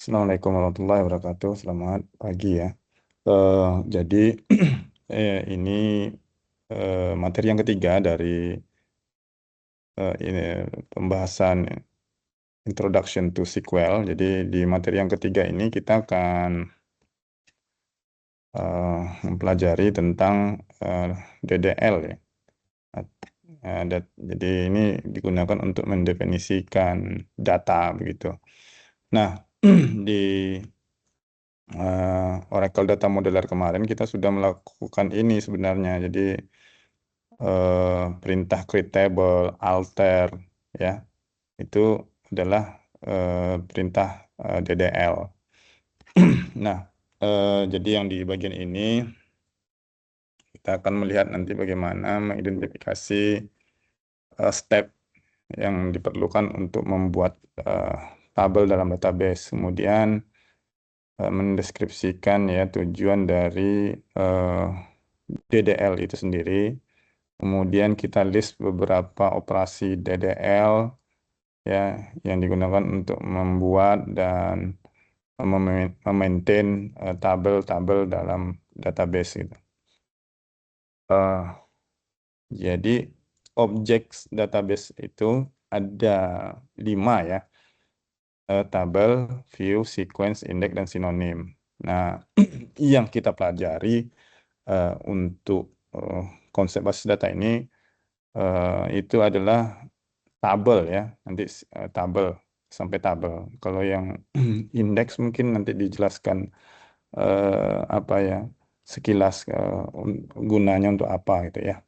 Assalamualaikum warahmatullahi wabarakatuh. Selamat pagi ya. Jadi ini materi yang ketiga dari ini pembahasan Introduction to SQL. Jadi di materi yang ketiga ini kita akan mempelajari tentang DDL ya. Jadi ini digunakan untuk mendefinisikan data begitu. Nah, di Oracle Data Modeler kemarin kita sudah melakukan ini sebenarnya. Jadi perintah create table, alter, ya itu adalah perintah DDL. Nah, jadi yang di bagian ini kita akan melihat nanti bagaimana mengidentifikasi step yang diperlukan untuk membuat tabel dalam database. Kemudian mendeskripsikan ya tujuan dari DDL itu sendiri. Kemudian kita list beberapa operasi DDL ya yang digunakan untuk membuat dan memaintain tabel-tabel dalam database gitu. Jadi objek database itu ada 5 ya. Tabel, view, sequence, index, dan sinonim. Nah, yang kita pelajari untuk konsep basis data ini itu adalah tabel ya, nanti tabel sampai tabel. Kalau yang indeks mungkin nanti dijelaskan apa ya sekilas gunanya untuk apa gitu ya.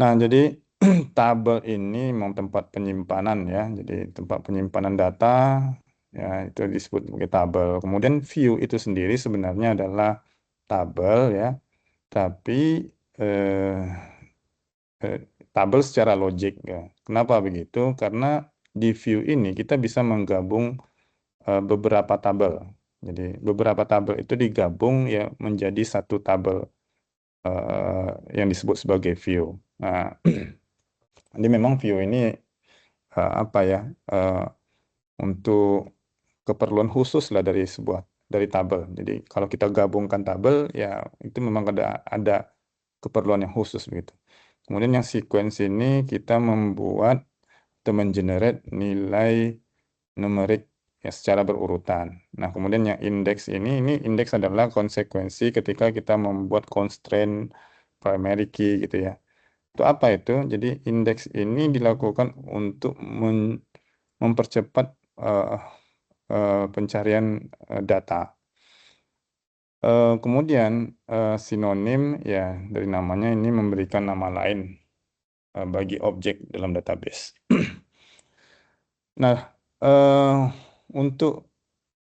Nah, jadi tabel ini memang tempat penyimpanan ya, jadi tempat penyimpanan data ya itu disebut sebagai tabel. Kemudian view itu sendiri sebenarnya adalah tabel ya, tapi eh, eh, tabel secara logik ya. Kenapa begitu? Karena di view ini kita bisa menggabung beberapa tabel. Jadi beberapa tabel itu digabung ya menjadi satu tabel yang disebut sebagai view. Nah, jadi memang view ini apa ya untuk keperluan khusus lah dari tabel. Jadi kalau kita gabungkan tabel ya itu memang ada keperluan yang khusus begitu. Kemudian yang sequence ini kita membuat atau mengenerate nilai numerik ya secara berurutan. Nah, kemudian yang indeks ini indeks adalah konsekuensi ketika kita membuat constraint primary key gitu ya. Itu apa itu? Jadi indeks ini dilakukan untuk mempercepat eh, pencarian data. Kemudian sinonim ya dari namanya ini memberikan nama lain bagi objek dalam database. Nah, untuk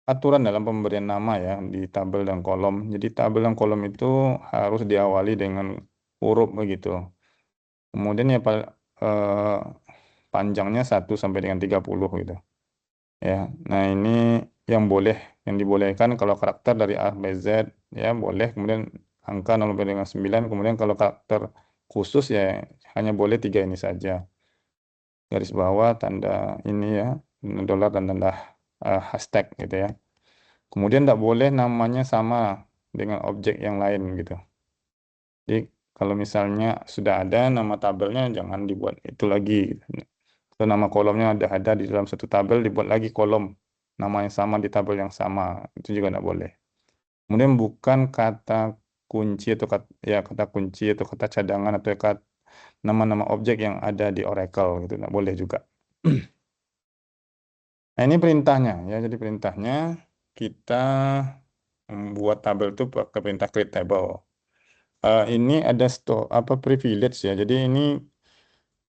aturan dalam pemberian nama ya di tabel dan kolom. Jadi tabel dan kolom itu harus diawali dengan huruf begitu. Kemudian ya eh, panjangnya 1 sampai dengan 30 gitu. Ya. Nah, ini yang dibolehkan kalau karakter dari A sampai Z ya boleh, kemudian angka 0 sampai dengan 9, kemudian kalau karakter khusus ya hanya boleh 3 ini saja. Garis bawah tanda ini ya, dolar dan tanda hashtag gitu ya. Kemudian tidak boleh namanya sama dengan objek yang lain gitu. Jadi kalau misalnya sudah ada nama tabelnya jangan dibuat itu lagi, gitu. Atau nama kolomnya ada di dalam satu tabel dibuat lagi kolom nama yang sama di tabel yang sama, itu juga tidak boleh. Kemudian bukan kata kunci atau kata kunci atau kata cadangan atau nama-nama objek yang ada di Oracle gitu tidak boleh juga. Nah, ini perintahnya ya. Jadi perintahnya kita membuat tabel itu pakai perintah create table. Ini ada privilege ya. Jadi ini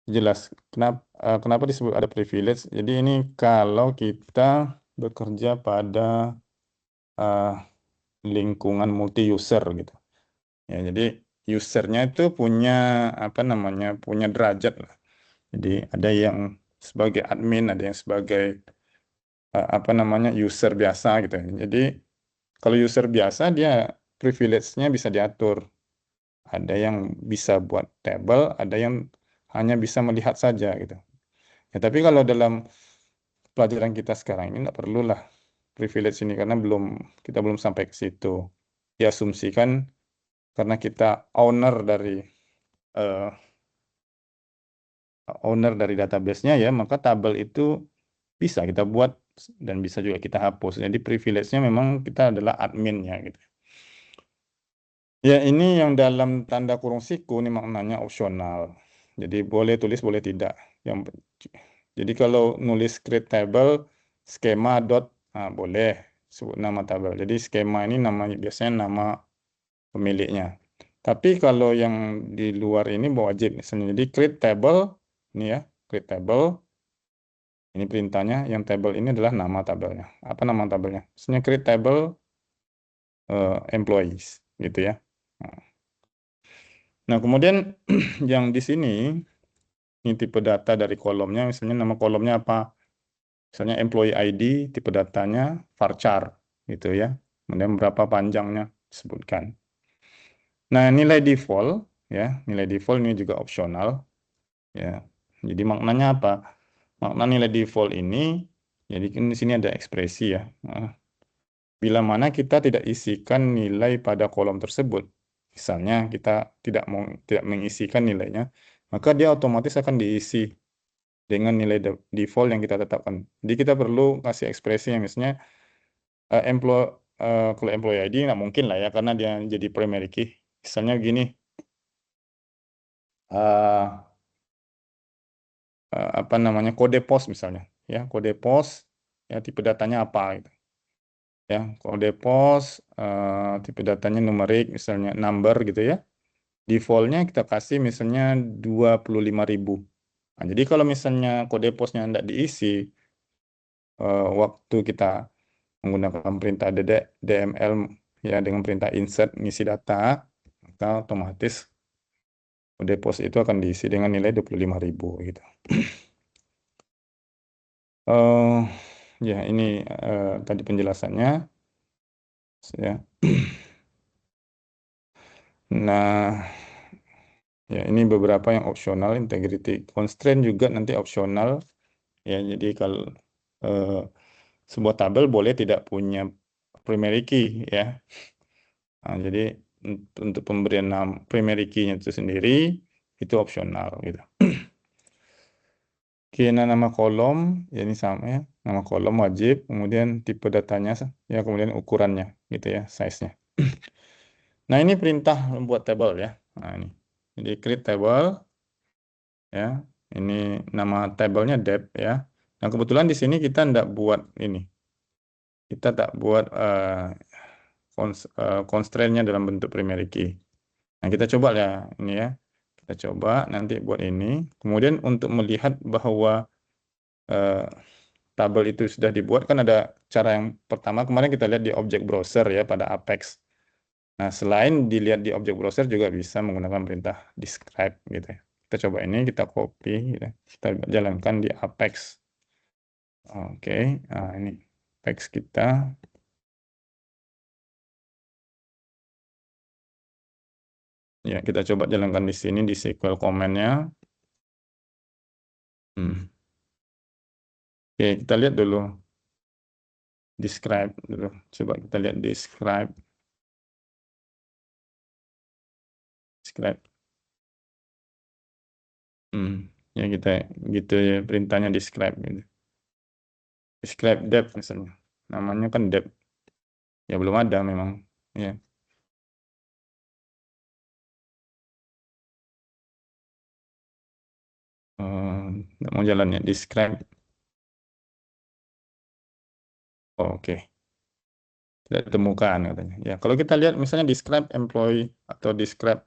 jelas kenapa disebut ada privilege. Jadi ini kalau kita bekerja pada uh, lingkungan multi user gitu. Ya, jadi usernya itu punya punya derajat lah. Jadi ada yang sebagai admin, ada yang sebagai user biasa gitu. Jadi kalau user biasa dia privilege-nya bisa diatur. Ada yang bisa buat table, ada yang hanya bisa melihat saja gitu. Ya, tapi kalau dalam pelajaran kita sekarang ini nggak perlulah. privilege ini karena kita belum sampai ke situ. Diasumsikan karena kita eh, owner dari database-nya ya, maka tabel itu bisa kita buat dan bisa juga kita hapus. Jadi privilege-nya memang kita adalah adminnya gitu. Ya, ini yang dalam tanda kurung siku ini maknanya opsional. Jadi boleh tulis, boleh tidak. Yang jadi kalau nulis create table skema dot boleh sebut nama tabel. Jadi skema ini namanya biasanya nama pemiliknya. Tapi kalau yang di luar ini wajib misalnya. Jadi create table ini ya, create table. Ini perintahnya. Yang table ini adalah nama tabelnya. Apa nama tabelnya? Misalnya create table employees gitu ya. Nah, nah, kemudian yang di sini ini tipe data dari kolomnya, misalnya nama kolomnya apa? Misalnya employee ID, tipe datanya varchar gitu ya. Kemudian berapa panjangnya disebutkan. Nah, nilai default ya, nilai default ini juga opsional ya. Jadi maknanya apa? Makna nilai default ini, jadi kan di sini ada ekspresi ya. Nah, bila mana kita tidak isikan nilai pada kolom tersebut, misalnya kita tidak mengisikan nilainya, maka dia otomatis akan diisi dengan nilai default yang kita tetapkan. Jadi kita perlu kasih ekspresi yang misalnya eh, employ kalau employee ID nggak mungkin lah ya karena dia jadi primary key. Misalnya gini, eh, apa namanya kode pos misalnya, ya kode pos, ya tipe datanya apa gitu. Ya kode pos, tipe datanya numerik misalnya number gitu ya. Defaultnya kita kasih misalnya 25.000. Nah, jadi kalau misalnya kode posnya tidak diisi, waktu kita menggunakan perintah DML ya dengan perintah insert ngisi data, maka otomatis kode pos itu akan diisi dengan nilai 25.000 gitu. Eh ya ini tadi penjelasannya ya. Nah, ya ini beberapa yang opsional, integrity constraint juga nanti opsional ya. Jadi kalau eh, sebuah tabel boleh tidak punya primary key ya. Nah, jadi untuk pemberian primary key-nya itu sendiri itu opsional gitu. Oke, nah nama kolom ya ini sama ya. Nama kolom wajib, kemudian tipe datanya ya, kemudian ukurannya gitu ya, size-nya. Nah, ini perintah membuat tabel ya. Nah, ini. Jadi create table ya. Ini nama tabelnya depth ya. Nah, kebetulan di sini kita tidak buat ini. Kita tak buat constraint-nya dalam bentuk primary key. Nah, kita coba ya ini ya. Kita coba nanti buat ini. Kemudian untuk melihat bahwa eh, tabel itu sudah dibuat, kan ada cara yang pertama kemarin kita lihat di object browser ya pada Apex. Nah, selain dilihat di object browser juga bisa menggunakan perintah describe gitu ya. Kita coba ini, kita copy gitu. Kita jalankan di Apex. Oke, nah ini Apex kita. Ya, kita coba jalankan di sini di SQL command-nya. Hmm. Oke, kita lihat dulu describe dulu. Coba kita lihat describe. Describe. Hmm. Ya kita gitu ya perintahnya describe gitu. Describe depth misalnya. Namanya kan depth. Ya belum ada memang. Ya. Nggak mau jalannya. Describe. Oh, oke. Tidak ditemukan katanya. Ya, kalau kita lihat misalnya describe employee atau describe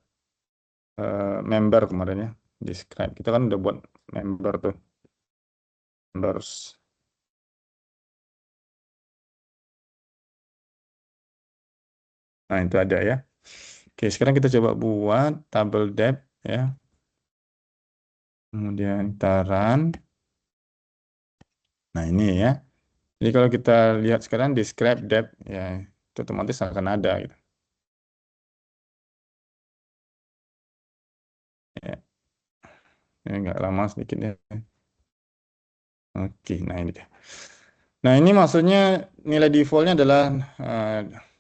member kemarin ya. Describe. Kita kan udah buat member tuh. Members. Nah, itu ada ya. Oke, sekarang kita coba buat tabel depth ya. Kemudian kita run. Nah, ini ya. Jadi kalau kita lihat sekarang describe depth ya, itu otomatis akan ada gitu. Ya, ini nggak lama sedikit ya. Oke, nah ini dia. Nah, ini maksudnya nilai defaultnya adalah eh,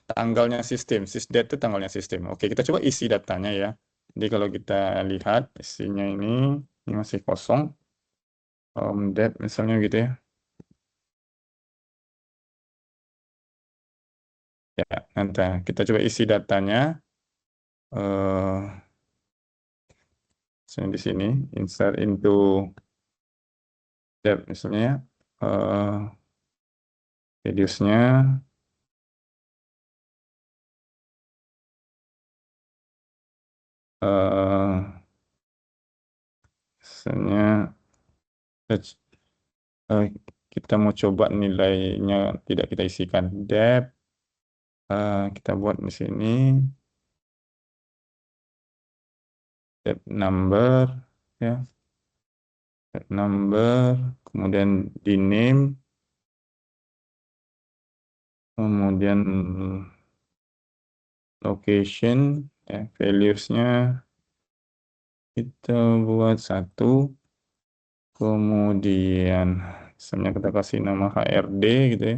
tanggalnya sistem. Sysdate itu tanggalnya sistem. Oke, kita coba isi datanya ya. Jadi kalau kita lihat isinya ini masih kosong. Date misalnya gitu ya. Ya, nanti kita coba isi datanya. eh Misalnya di sini, insert into date misalnya ya. Radiusnya, eh misalnya eh, kita mau coba nilainya tidak kita isikan depth, kita buat di sini depth number ya, depth number, kemudian di name, kemudian location ya, values-nya kita buat satu, kemudian misalnya kita kasih nama HRD gitu ya,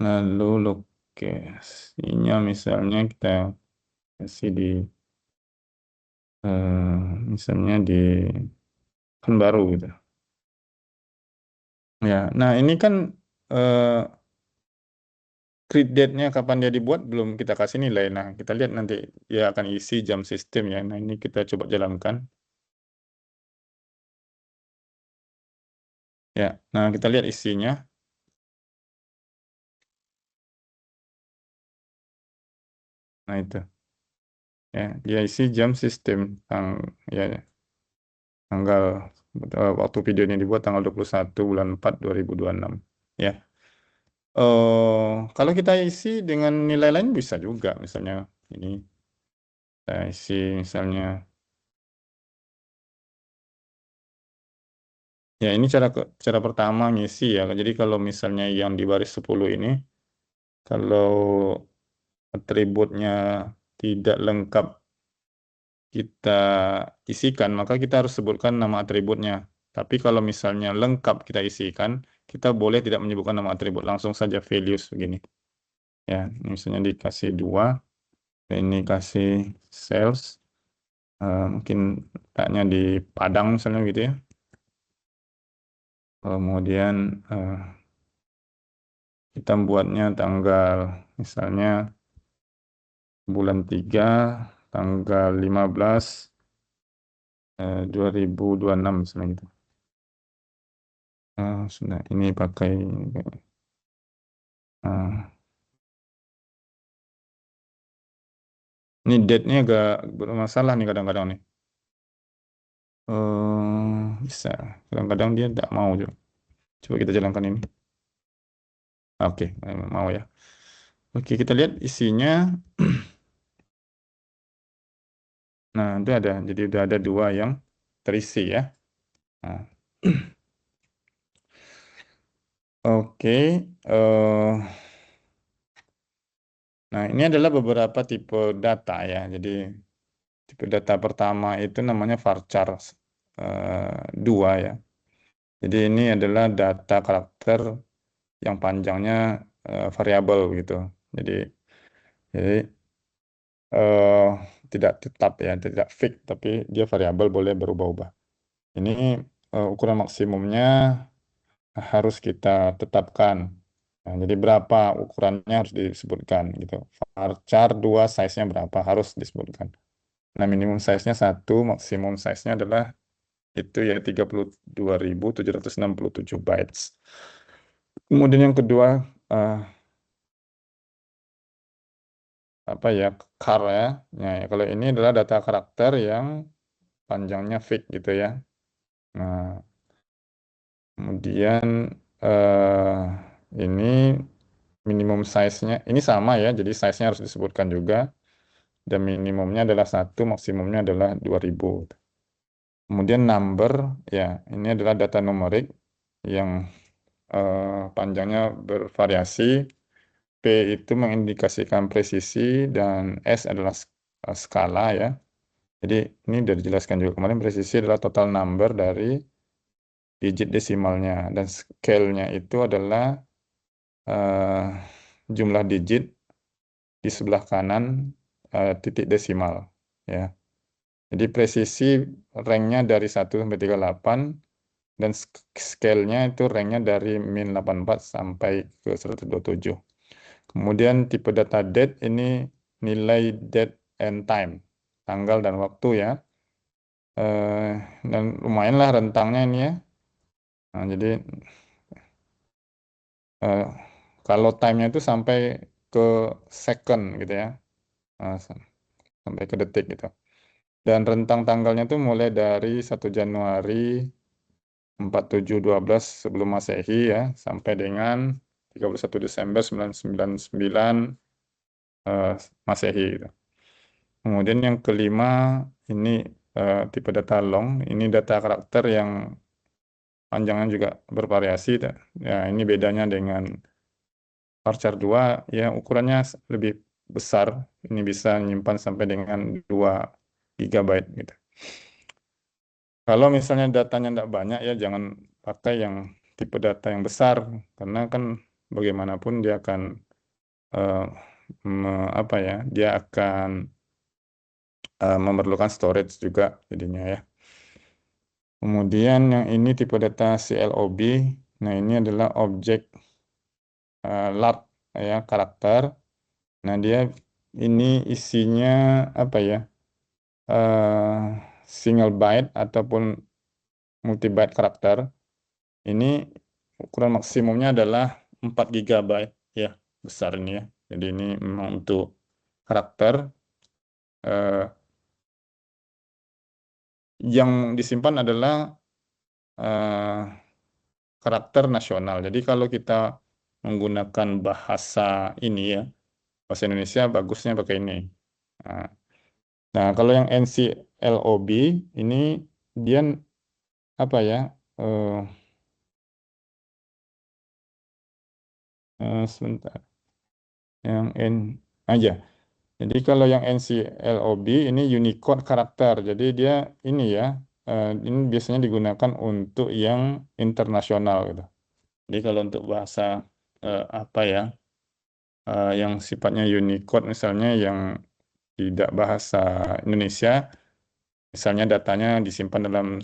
lalu lokasinya misalnya kita kasih di misalnya di Pekanbaru gitu. Ya, nah ini kan eh, create date-nya kapan dia dibuat belum kita kasih nilai. Nah, kita lihat nanti dia akan isi jam sistem ya. Nah, ini kita coba jalankan. Ya, nah kita lihat isinya. Nah, itu. Ya, dia isi jam sistem ya tanggal waktu video ini dibuat tanggal 21 bulan 4 2026. Ya. Kalau kita isi dengan nilai lain bisa juga misalnya ini kita isi misalnya. Ya, ini cara pertama ngisi ya. Jadi kalau misalnya yang di baris 10 ini, kalau atributnya tidak lengkap kita isikan, maka kita harus sebutkan nama atributnya. Tapi kalau misalnya lengkap kita isikan, kita boleh tidak menyebutkan nama atribut, langsung saja values begini. Ya, ini misalnya dikasih 2, ini kasih sales, mungkin letaknya di Padang misalnya gitu ya. Kemudian kita buatnya tanggal misalnya bulan 3 tanggal 15 2026 misalnya gitu. Sudah ini pakai eh, ini date-nya agak bermasalah nih kadang-kadang nih. Bisa. Kadang-kadang dia tidak mau juga. Coba kita jalankan ini. Oke, mau ya. Oke, kita lihat isinya. Nah, itu ada. Jadi udah ada 2 yang terisi ya. Nah, oke. Nah, ini adalah beberapa tipe data ya. Jadi tipe data pertama itu namanya varchar 2 ya. Jadi ini adalah data karakter yang panjangnya variabel gitu. Jadi jadi eh, tidak tetap ya, tidak fix, tapi dia variabel boleh berubah-ubah. Ini ukuran maksimumnya harus kita tetapkan. Nah, jadi berapa ukurannya harus disebutkan gitu. Varchar 2 size-nya berapa harus disebutkan. Nah, minimum size-nya 1, maksimum size-nya adalah itu ya 32.767 bytes. Kemudian yang kedua, eh, apa ya, char ya. Nah, ya, kalau ini adalah data karakter yang panjangnya fix gitu ya. Nah, kemudian ini minimum size-nya, ini sama ya, jadi size-nya harus disebutkan juga. Dan minimumnya adalah 1, maksimumnya adalah 2000. Kemudian number, ya, ini adalah data numerik yang panjangnya bervariasi. P itu mengindikasikan presisi dan S adalah skala ya. Jadi ini sudah dijelaskan juga kemarin, presisi adalah total number dari digit desimalnya, dan scale-nya itu adalah jumlah digit di sebelah kanan titik desimal, ya. Jadi presisi ranknya dari 1 sampai 38, dan scale-nya itu ranknya dari min 84 sampai ke 127. Kemudian tipe data date ini nilai date and time, tanggal dan waktu, ya. Eh, dan lumayanlah rentangnya ini, ya. Nah, jadi eh, kalau time-nya itu sampai ke second gitu, ya. Nah, sampai ke detik gitu. Dan rentang tanggalnya itu mulai dari 1 Januari 4712 sebelum Masehi, ya, sampai dengan 31 Desember 999 eh, Masehi gitu. Kemudian yang kelima ini tipe data long, ini data karakter yang panjangnya juga bervariasi. Ya, ini bedanya dengan Varchar 2, ya, ukurannya lebih besar. Ini bisa menyimpan sampai dengan 2 GB gitu. Kalau misalnya datanya tidak banyak, ya jangan pakai yang tipe data yang besar, karena kan bagaimanapun dia akan eh, apa ya, dia akan memerlukan storage juga jadinya, ya. Kemudian yang ini tipe data CLOB. Nah, ini adalah objek large, ya, karakter. Nah, dia ini isinya apa ya? eh, Single byte ataupun multi byte karakter. Ini ukuran maksimumnya adalah 4 GB, ya, besar ini, ya. Jadi ini memang untuk karakter eh, yang disimpan adalah eh, karakter nasional. Jadi kalau kita menggunakan bahasa ini, ya, bahasa Indonesia, bagusnya pakai ini. Nah, nah, kalau yang NCLOB ini dia apa ya? eh Sebentar. Yang N aja. Jadi kalau yang NCLOB ini Unicode karakter. Jadi dia ini, ya, ini biasanya digunakan untuk yang internasional gitu. Jadi kalau untuk bahasa apa ya, yang sifatnya Unicode, misalnya yang tidak bahasa Indonesia, misalnya datanya disimpan dalam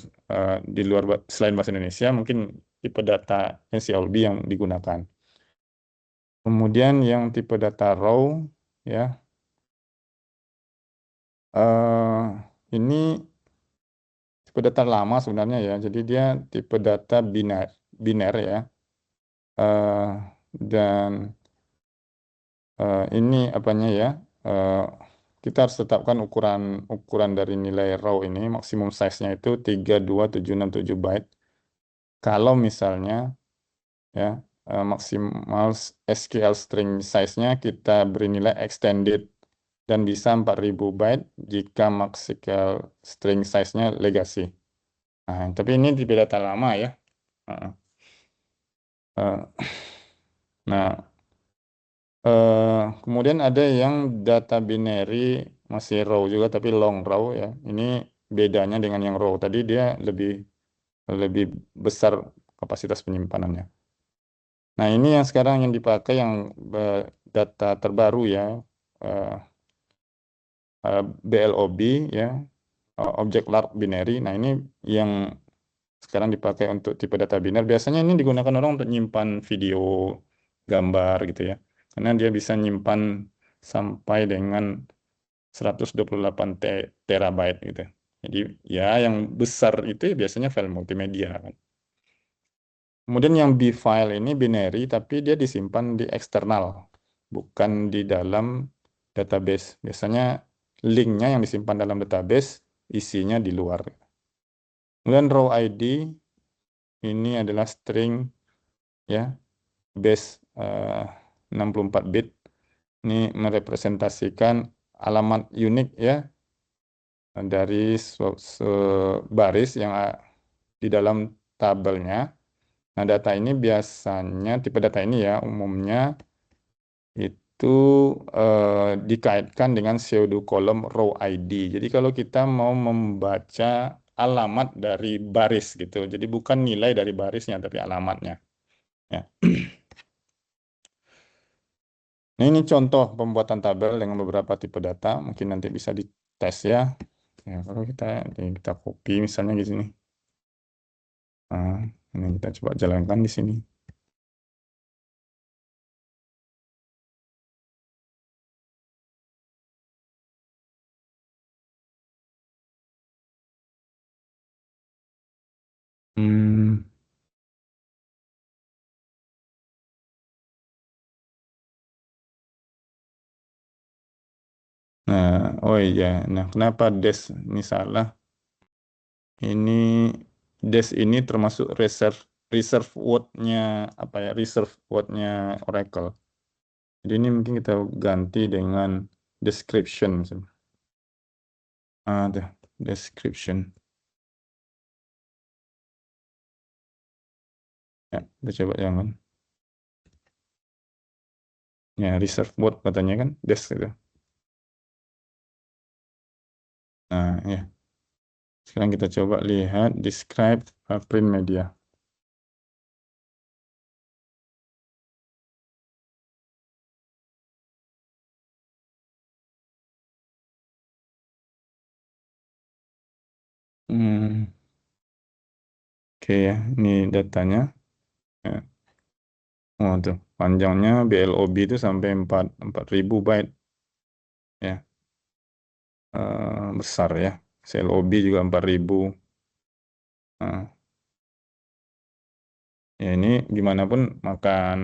di luar selain bahasa Indonesia, mungkin tipe data NCLB yang digunakan. Kemudian yang tipe data raw, ya, ini tipe data lama sebenarnya, ya. Jadi dia tipe data biner, biner, ya. Eh, dan ini apanya, ya? eh, kita harus tetapkan ukuran ukuran dari nilai raw ini, maksimum size-nya itu 32767 byte. Kalau misalnya, ya, maksimal SQL string size-nya kita beri nilai extended dan bisa 4000 byte jika maximal string size-nya legacy. Nah, tapi ini tipe data lama, ya. Heeh. Eh, Nah, kemudian ada yang data binary masih raw juga tapi long raw, ya. Ini bedanya dengan yang raw tadi, dia lebih lebih besar kapasitas penyimpanannya. Nah, ini yang sekarang yang dipakai yang eh, data terbaru, ya, eh, BLOB, ya, Object Large Binary. Nah, ini yang sekarang dipakai untuk tipe data biner. Biasanya ini digunakan orang untuk nyimpan video, gambar gitu, ya. Karena dia bisa nyimpan sampai dengan 128 terabyte gitu. Jadi, ya, yang besar itu ya biasanya file multimedia kan. Kemudian yang B-file ini binary tapi dia disimpan di eksternal, bukan di dalam database. Biasanya linknya yang disimpan dalam database, isinya di luar. Kemudian raw ID ini adalah string, ya, base 64 bit. Ini merepresentasikan alamat unik, ya, dari baris yang di dalam tabelnya. Nah, data ini biasanya, tipe data ini, ya, umumnya itu dikaitkan dengan pseudo kolom row ID. Jadi kalau kita mau membaca alamat dari baris gitu. Jadi bukan nilai dari barisnya, tapi alamatnya. Ya. Nah, ini contoh pembuatan tabel dengan beberapa tipe data. Mungkin nanti bisa dites ya. Ya, kalau kita copy misalnya di sini. Nah, ini kita coba jalankan di sini. Hmm, nah, oh iya. Nah, kenapa des ini salah? Ini des ini termasuk reserve reserve word-nya apa ya? Reserve word-nya Oracle. Jadi ini mungkin kita ganti dengan description misalnya. Ada description. Ya, kita coba jangan. Ya, reserve word katanya kan des gitu. Nah, ya. Sekarang kita coba lihat describe print media. Hmm, oke ya, ini datanya. Ya. Oh, tuh. Panjangnya BLOB itu sampai 4.000 byte. Ya, besar ya. CLOB juga 4.000. Nah, ya ini gimana pun makan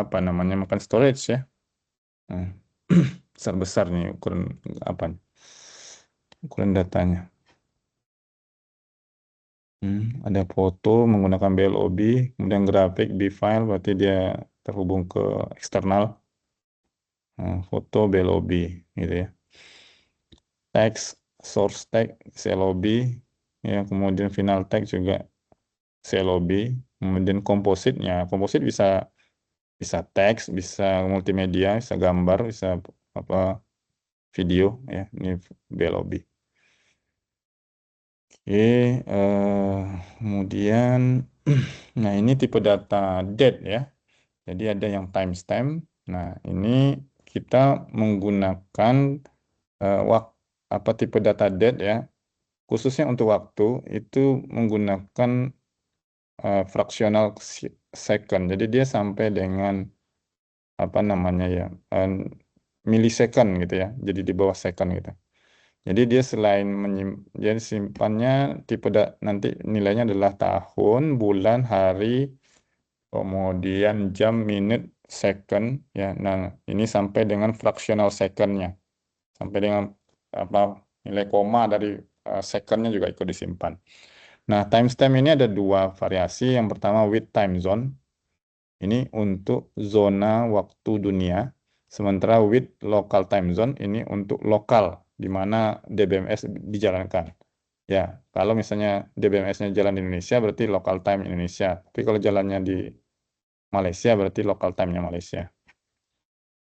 apa namanya makan storage ya. Nah, besar-besar nih ukuran apa? Ukuran datanya. Ada foto menggunakan BLOB, kemudian grafik B-file berarti dia terhubung ke eksternal. Nah, foto BLOB gitu ya. Teks source tag CLOB ya, kemudian final tag juga CLOB, kemudian kompositnya. Komposit bisa bisa teks, bisa multimedia, bisa gambar, bisa apa video ya. Ini BLOB. Oke, kemudian nah ini tipe data date ya. Jadi ada yang timestamp. Nah, ini kita menggunakan wak apa tipe data date ya. Khususnya untuk waktu itu menggunakan fraksional second. Jadi dia sampai dengan apa namanya ya milisecond gitu ya. Jadi di bawah second gitu. Jadi dia selain jadi simpannya nanti nilainya adalah tahun, bulan, hari, kemudian jam, menit, second ya. Nah, ini sampai dengan fractional secondnya, sampai dengan apa nilai koma dari secondnya juga ikut disimpan. Nah, timestamp ini ada dua variasi. Yang pertama with time zone. Ini untuk zona waktu dunia. Sementara with local time zone ini untuk lokal di mana DBMS dijalankan. Ya, kalau misalnya DBMS-nya jalan di Indonesia berarti local time Indonesia. Tapi kalau jalannya di Malaysia berarti local time-nya Malaysia.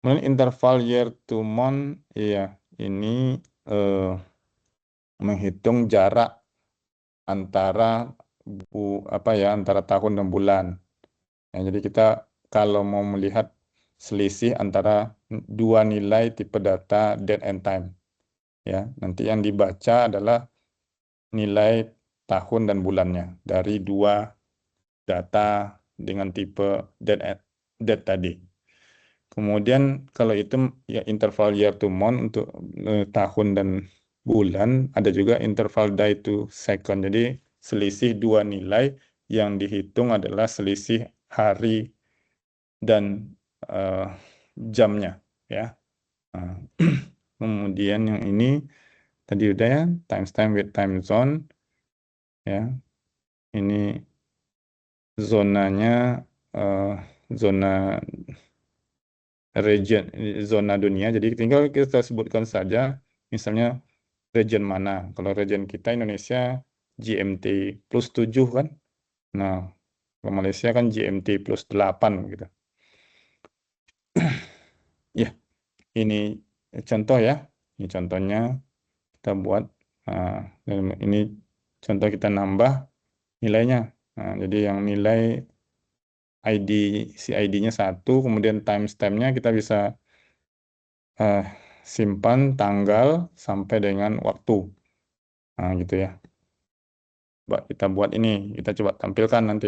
Kemudian interval year to month, iya, ini eh, menghitung jarak antara apa ya antara tahun dan bulan. Ya, jadi kita kalau mau melihat selisih antara dua nilai tipe data date and time, ya nanti yang dibaca adalah nilai tahun dan bulannya dari dua data dengan tipe date tadi. Kemudian kalau itu ya interval year to month untuk tahun dan bulan, ada juga interval day to second. Jadi selisih dua nilai yang dihitung adalah selisih hari dan eh, jamnya ya. Nah, kemudian yang ini tadi udah ya timestamp with time zone ya. Ini zonanya eh, zona region zona dunia. Jadi tinggal kita sebutkan saja misalnya region mana. Kalau region kita Indonesia GMT plus 7 kan. Nah, kalau Malaysia kan GMT plus 8 gitu. Ya, ini contoh ya. Ini contohnya kita buat. Nah, ini contoh kita nambah nilainya. Nah, jadi yang nilai ID, si ID-nya 1, kemudian timestamp-nya kita bisa eh, simpan tanggal sampai dengan waktu. Nah, gitu ya. Kita buat ini, kita coba tampilkan nanti.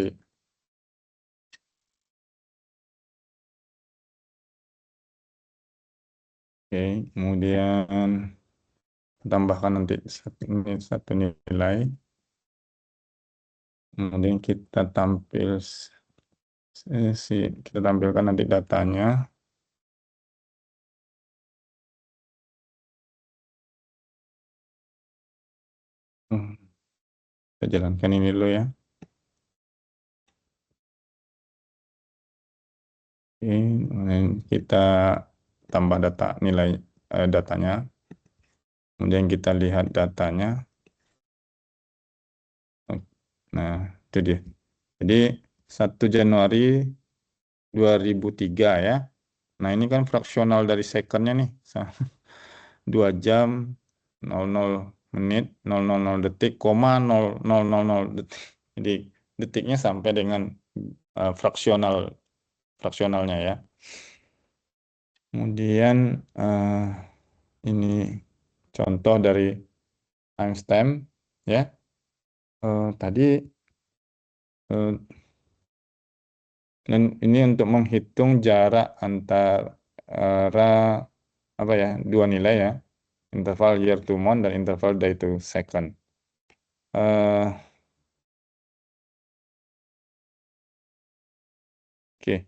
Oke, kemudian tambahkan nanti satu nilai. Kemudian kita tampilkan nanti datanya. Hmm, Kita jalankan ini dulu ya. Oke, kemudian kita tambah datanya. Kemudian kita lihat datanya. Nah, itu dia. Jadi 1 Januari 2003 ya. Nah, ini kan fraksional dari secondnya nih. 2 jam 00 menit 000 detik, koma 0000 detik. Jadi detiknya sampai dengan fraksionalnya ya. Kemudian ini contoh dari timestamp ya. Tadi eh, dan ini untuk menghitung jarak antara apa ya, dua nilai ya, interval year to month dan interval day to second. Eh, Oke,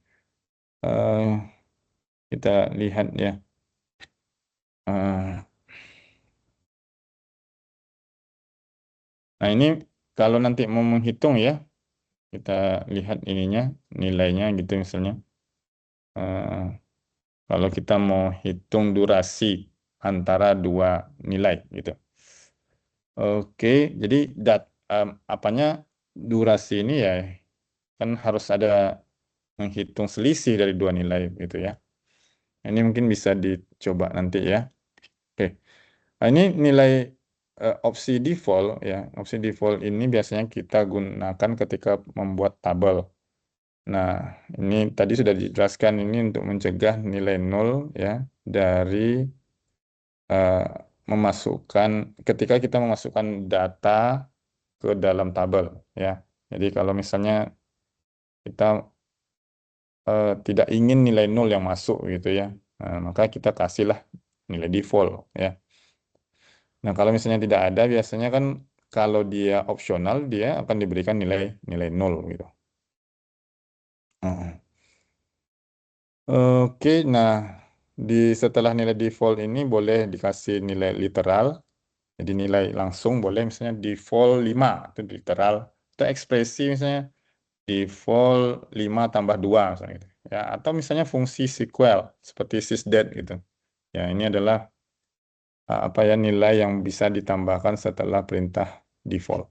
kita lihat ya. Eh, nah ini kalau nanti mau menghitung ya, kita lihat ininya, nilainya gitu misalnya. Eh, Kalau kita mau hitung durasi antara dua nilai gitu. Oke, jadi apanya, durasi ini ya kan harus ada menghitung selisih dari dua nilai gitu ya. Ini mungkin bisa dicoba nanti ya. Oke. Nah, ini nilai opsi default ya. Opsi default ini biasanya kita gunakan ketika membuat tabel. Nah, ini tadi sudah dijelaskan, ini untuk mencegah nilai nol ya dari eh, memasukkan ketika kita memasukkan data ke dalam tabel ya. Jadi kalau misalnya kita tidak ingin nilai nol yang masuk gitu ya, nah, maka kita kasihlah nilai default ya. Nah, kalau misalnya tidak ada, biasanya kan kalau dia opsional, dia akan diberikan nilai nilai nol gitu. Heeh. Oke, nah setelah nilai default ini boleh dikasih nilai literal. Jadi nilai langsung boleh misalnya default 5 itu literal. Itu ekspresi misalnya default 5 tambah 2 misalnya gitu. Ya, atau misalnya fungsi SQL seperti sysdet gitu. Ya, ini adalah apa ya, nilai yang bisa ditambahkan setelah perintah default.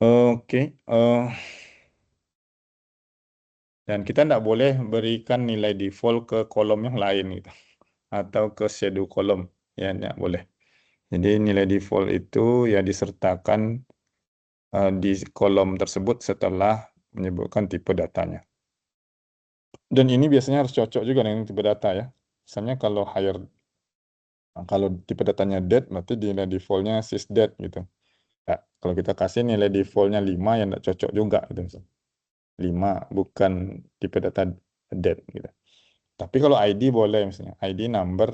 Oke, dan kita tidak boleh berikan nilai default ke kolom yang lain gitu, atau ke shadow kolom, ya tidak boleh. Jadi nilai default itu ya disertakan di kolom tersebut setelah menyebutkan tipe datanya. Dan ini biasanya harus cocok juga dengan tipe data ya. Misalnya kalau tipe datanya date, berarti nilai defaultnya sysdate gitu. Ya, kalau kita kasih nilai defaultnya 5 yang tidak cocok juga gitu. 5 bukan tipe data date gitu. Tapi kalau ID boleh, misalnya ID number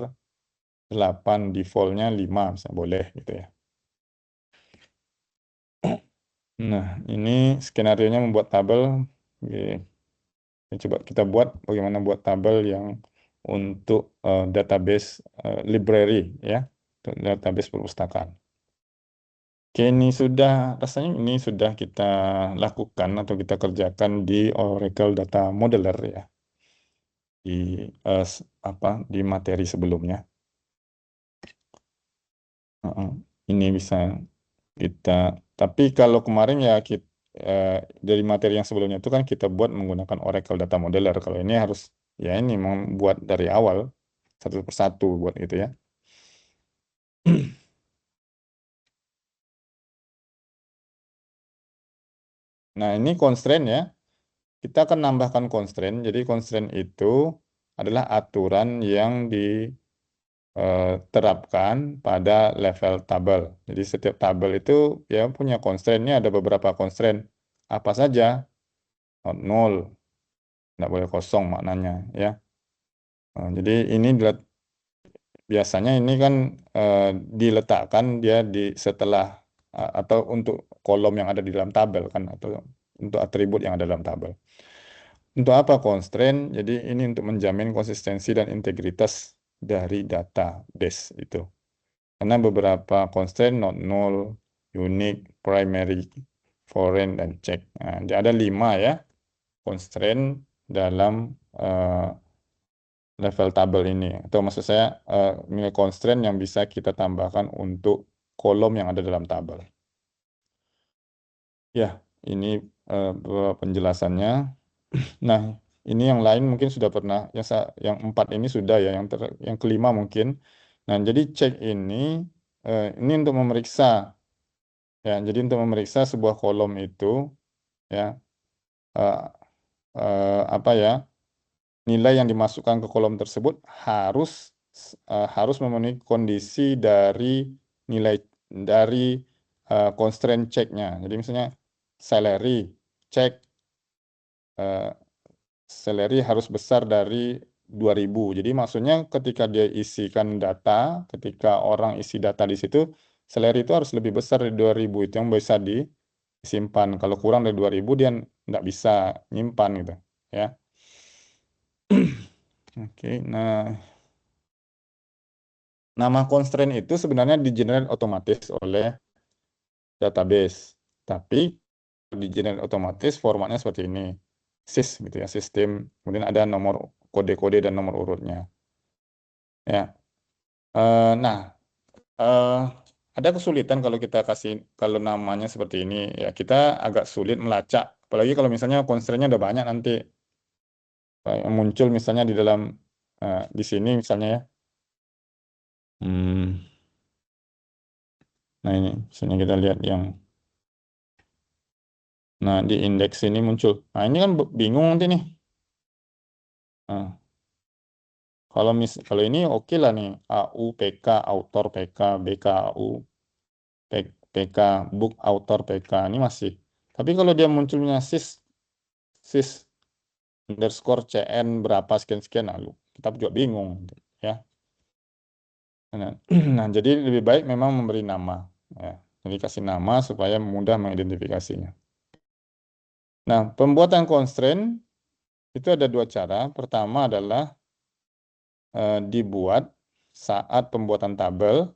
8 defaultnya 5 misalnya boleh gitu ya. Nah, ini skenario-nya membuat tabel. Oke. Coba kita buat bagaimana buat tabel yang untuk database library ya, untuk database perpustakaan. Oke, rasanya ini sudah kita lakukan atau kita kerjakan di Oracle Data Modeler ya, di di materi sebelumnya. Heeh. Ini bisa kita, tapi kalau kemarin ya dari materi yang sebelumnya itu kan kita buat menggunakan Oracle Data Modeler. Kalau ini harus ya ini membuat dari awal satu persatu buat itu ya. Nah, ini constraint ya. Kita akan nambahkan constraint. Jadi constraint itu adalah aturan yang diterapkan pada level tabel. Jadi setiap tabel itu ya punya constraint-nya, ada beberapa constraint. Apa saja? Not nol, tidak boleh kosong maknanya ya. Jadi ini biasanya ini kan eh, diletakkan dia di setelah atau untuk kolom yang ada di dalam tabel kan, atau untuk atribut yang ada dalam tabel. Untuk apa constraint? Jadi ini untuk menjamin konsistensi dan integritas dari database itu. Karena beberapa constraint not null, unique, primary, foreign, dan check. Nah, jadi ada 5 ya constraint dalam eh, level tabel ini. Atau maksud saya nilai constraint yang bisa kita tambahkan untuk kolom yang ada dalam tabel. Ya, ini beberapa penjelasannya. Nah, ini yang lain mungkin sudah pernah, yang 4 ini sudah ya, yang kelima mungkin. Nah, jadi check ini untuk memeriksa ya. Jadi untuk memeriksa sebuah kolom itu ya, eh, apa ya, nilai yang dimasukkan ke kolom tersebut harus harus memenuhi kondisi dari nilai dari constraint check-nya. Jadi misalnya salary check, eh, salary harus besar dari 2000. Jadi maksudnya ketika dia isikan data, ketika orang isi data di situ, salary itu harus lebih besar dari 2000, itu yang bisa disimpan. Kalau kurang dari 2000 dia nggak bisa nyimpan gitu ya. Oke, nah nama constraint itu sebenarnya di-generate otomatis oleh database. Tapi di-generate otomatis formatnya seperti ini. Sys gitu ya, sistem. Kemudian ada nomor kode-kode dan nomor urutnya. Ya. Nah, eh, ada kesulitan kalau kita kasih kalau namanya seperti ini ya, kita agak sulit melacak. Apalagi kalau misalnya constraint-nya udah banyak nanti yang muncul misalnya di dalam di sini misalnya ya. Hmm, nah ini misalnya kita lihat yang nah di indeks ini muncul. Nah ini kan bingung nanti nih. Nah, kalau ini oke lah nih, AU PK author PK BK AU PK book author PK ini masih. Tapi kalau dia munculnya sys underscore CN berapa sekian sekian, lalu kita juga bingung ya. Nah, nah, jadi lebih baik memang memberi nama ya. Jadi kasih nama supaya mudah mengidentifikasinya. Nah, pembuatan constraint itu ada dua cara. Pertama adalah dibuat saat pembuatan tabel.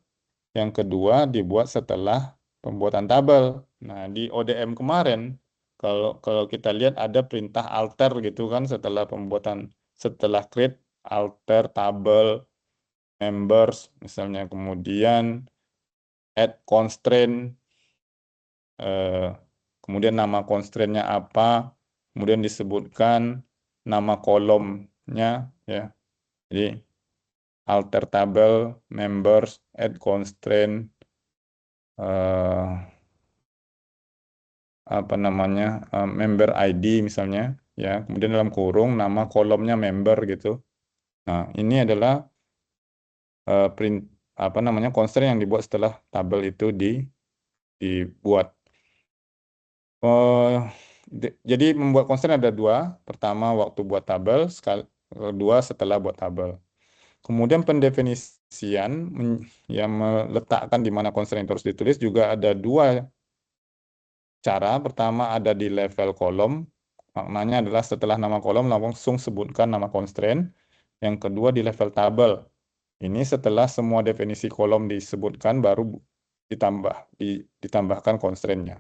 Yang kedua dibuat setelah pembuatan tabel. Nah, di ODM kemarin, kalau kita lihat ada perintah alter gitu kan setelah create alter tabel members misalnya, kemudian add constraint, eh, kemudian nama constraint-nya apa, kemudian disebutkan nama kolomnya ya. Jadi alter tabel members add constraint, eh, apa namanya, member ID misalnya ya, kemudian dalam kurung nama kolomnya member gitu. Nah, ini adalah print apa namanya constraint yang dibuat setelah tabel itu dibuat. Eh, jadi membuat constraint ada dua. Pertama waktu buat tabel, kedua setelah buat tabel. Kemudian pendefinisian yang meletakkan di mana constraint itu harus ditulis juga ada dua cara. Pertama ada di level kolom. Maknanya adalah setelah nama kolom langsung sebutkan nama constraint. Yang kedua di level tabel. Ini setelah semua definisi kolom disebutkan baru ditambahkan constraint-nya.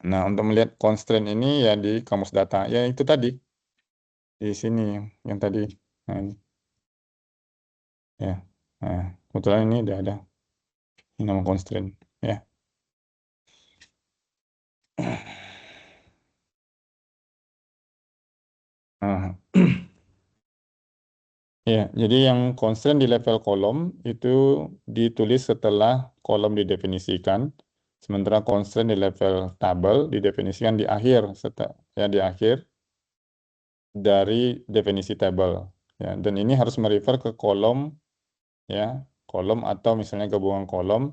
Nah, untuk melihat constraint ini ya di kamus data. Ya itu tadi. Di sini yang tadi. Nah, ini. Ya. Nah, kebetulan ini udah ada. Ini nama constraint. Ya. Nah, ya, jadi yang constraint di level kolom itu ditulis setelah kolom didefinisikan. Sementara constraint di level tabel didefinisikan di akhir, di akhir dari definisi tabel. Ya, dan ini harus merefer ke kolom, ya, kolom atau misalnya gabungan kolom,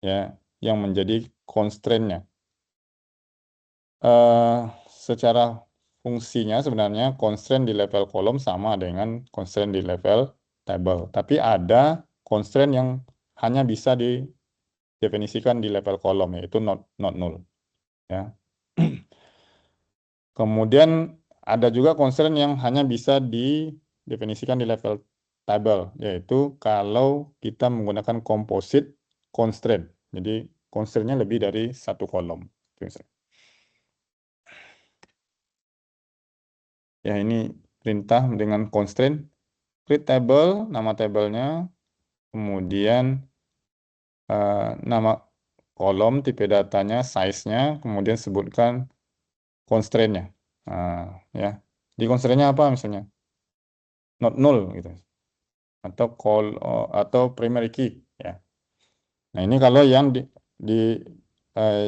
ya, yang menjadi constraint-nya. Secara fungsinya sebenarnya constraint di level kolom sama dengan constraint di level table. Tapi ada constraint yang hanya bisa didefinisikan di level kolom, yaitu not null. Ya. Kemudian ada juga constraint yang hanya bisa didefinisikan di level table, yaitu kalau kita menggunakan composite constraint. Jadi constraint-nya lebih dari satu kolom. Ya, ini perintah dengan constraint create table, nama tabelnya, kemudian nama kolom, tipe datanya, size-nya, kemudian sebutkan constraint-nya. Ya, di constraint-nya apa misalnya? Not null gitu, atau atau primary key. Ya. Nah, ini kalau di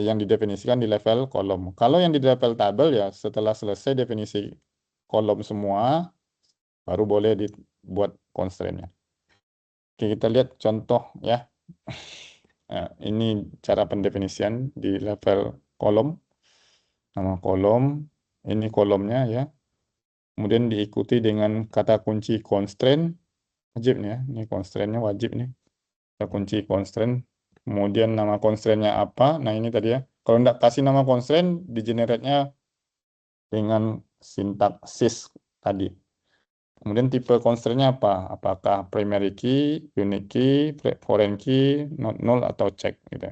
yang didefinisikan di level kolom. Kalau yang di level tabel ya setelah selesai definisi kolom semua, baru boleh dibuat constraint-nya. Oke, kita lihat contoh ya. Nah, ini cara pendefinisian di level kolom. Nama kolom, ini kolomnya ya. Kemudian diikuti dengan kata kunci constraint, wajib nih ya. Ini constraint-nya wajib nih. Kata kunci constraint. Kemudian nama constraint-nya apa? Nah, ini tadi ya. Kalau nggak kasih nama constraint, di-generate-nya dengan sintaksis tadi. Kemudian tipe constraint-nya apa? Apakah primary key, unique key, foreign key, not null, atau check gitu.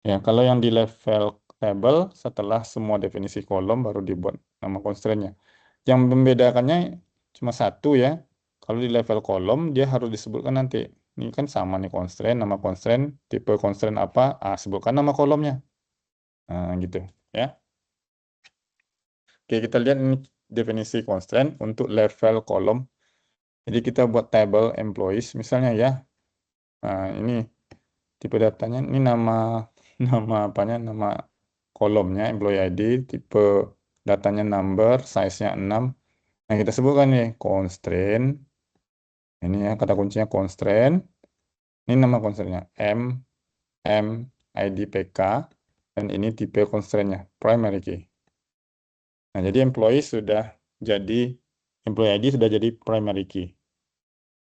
Ya, kalau yang di level table, setelah semua definisi kolom baru dibuat nama constraint-nya. Yang membedakannya cuma satu ya. Kalau di level kolom, dia harus disebutkan nanti. Ini kan sama nih constraint, nama constraint, tipe constraint apa, sebutkan nama kolomnya. Nah, gitu ya. Oke, kita lihat ini definisi constraint untuk level kolom. Jadi kita buat table employees misalnya ya. Nah, ini tipe datanya, ini nama nama apanya, nama kolomnya employee ID, tipe datanya number, size-nya 6. Nah, kita sebutkan nih constraint. Ini ya kata kuncinya constraint. Ini nama constraint-nya M ID PK, dan ini tipe constraint-nya primary key. Nah, jadi employee ID sudah jadi primary key.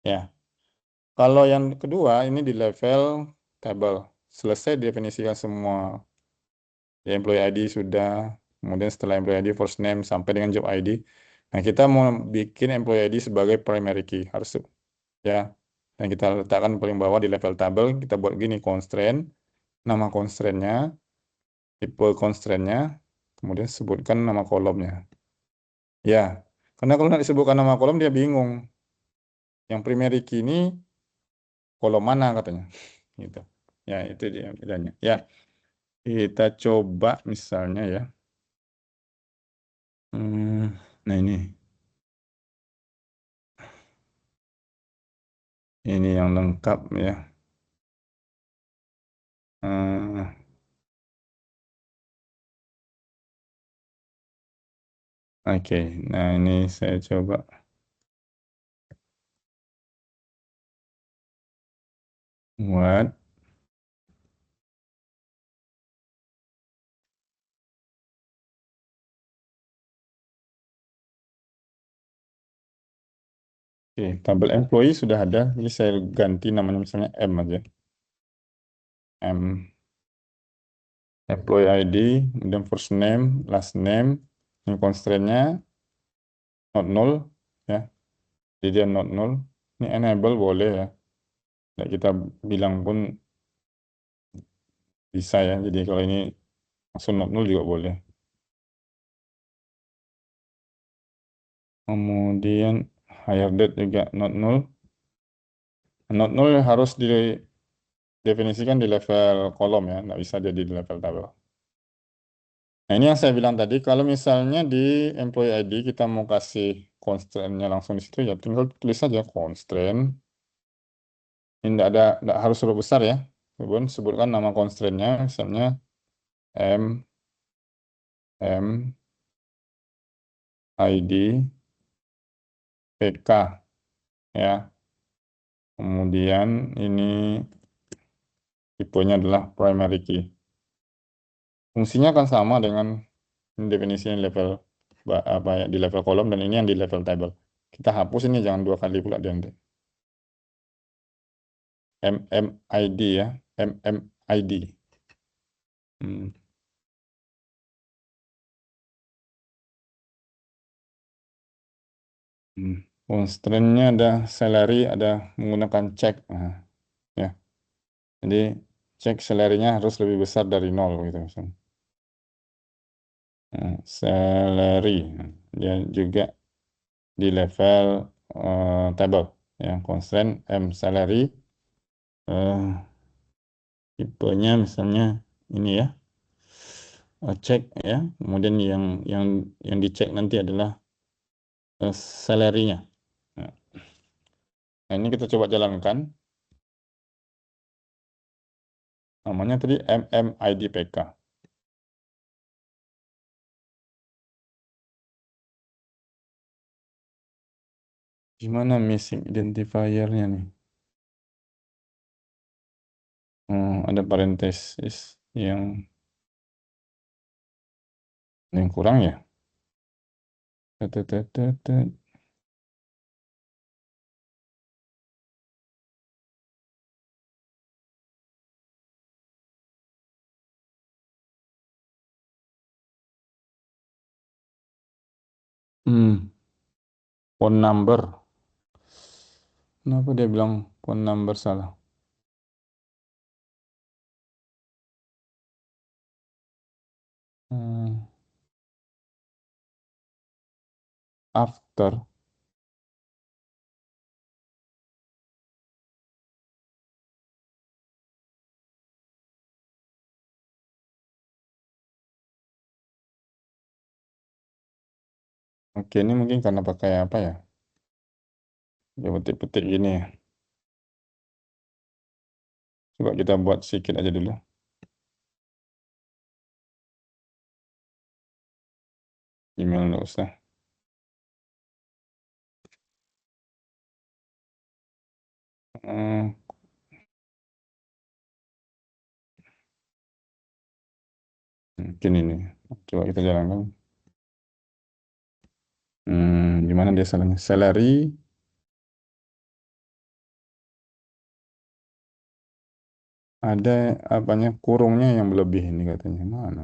Ya. Kalau yang kedua ini di level table. Selesai definisikan semua. Ya, employee ID sudah, kemudian setelah employee ID first name sampai dengan job ID. Nah, kita mau bikin employee ID sebagai primary key, harus ya. Dan kita letakkan paling bawah di level table, kita buat gini constraint, nama constraint-nya, tipe constraint-nya, kemudian sebutkan nama kolomnya. Ya, karena kalau nggak disebutkan nama kolom dia bingung. Yang primary key ini kolom mana katanya. Gitu. Ya, itu dia bedanya. Ya, kita coba misalnya ya. Nah ini yang lengkap ya. Oke, nah ini saya coba. What? Oke, tabel employee sudah ada. Ini saya ganti namanya misalnya M aja. M employee ID, kemudian first name, last name, ini constraint-nya not null ya. Jadi dia not null. Ini enable boleh ya. Nggak kita bilang pun bisa ya. Jadi kalau ini langsung not null juga boleh. Kemudian hire date juga not null. Not null harus didefinisikan di level kolom ya, nggak bisa jadi di level tabel. Nah, ini yang saya bilang tadi, kalau misalnya di employee ID kita mau kasih constraint-nya langsung di situ, ya tinggal tulis saja constraint. Ini nggak harus huruf besar ya. Kemudian sebutkan nama constraint-nya, misalnya M, M, ID, PK, ya. Kemudian ini tipenya adalah primary key. Fungsinya akan sama dengan definisi yang level apa ya, di level kolom dan ini yang di level table. Kita hapus ini jangan dua kali pula dia nanti. MMID ya, MMID. Hmm. Hmm. Constraint-nya ada salary, ada menggunakan check. Nah, ya. Jadi cek salary-nya harus lebih besar dari nol gitu misalnya. Nah, salary dia juga di level table ya, constraint M salary eh, tipenya misalnya ini ya, cek ya. Kemudian yang dicek nanti adalah salary-nya. Nah, ini kita coba jalankan. Namanya tadi MMIDPK. Gimana missing identifier-nya nih? Oh, ada parenthesis yang kurang ya. Tetetetetet. Hmm, phone number. Kenapa dia bilang phone number salah? Hmm, after. Oke, ini mungkin karena pakai apa ya? Ya petik-petik gini ya. Coba kita buat sedikit aja dulu. Email nggak usah. Hmm, mungkin ini. Coba kita jalankan. Gimana dia salahnya? Salary ada apanya kurungnya yang berlebih ini katanya. Mana?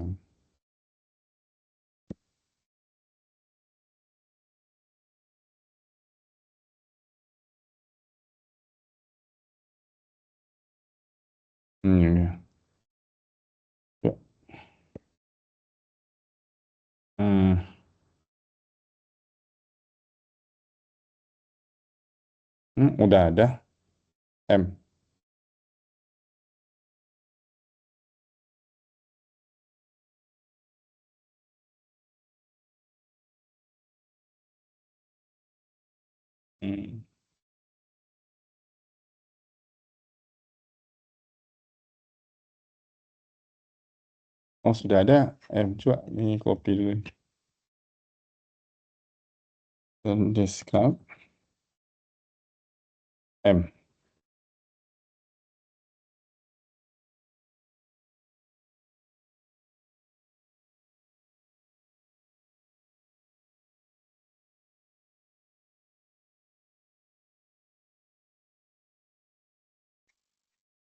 Ya. Ya. Hmm, udah ada M. Hmm. Oh, sudah ada M. Coba ini copy dulu. Dan desktop M.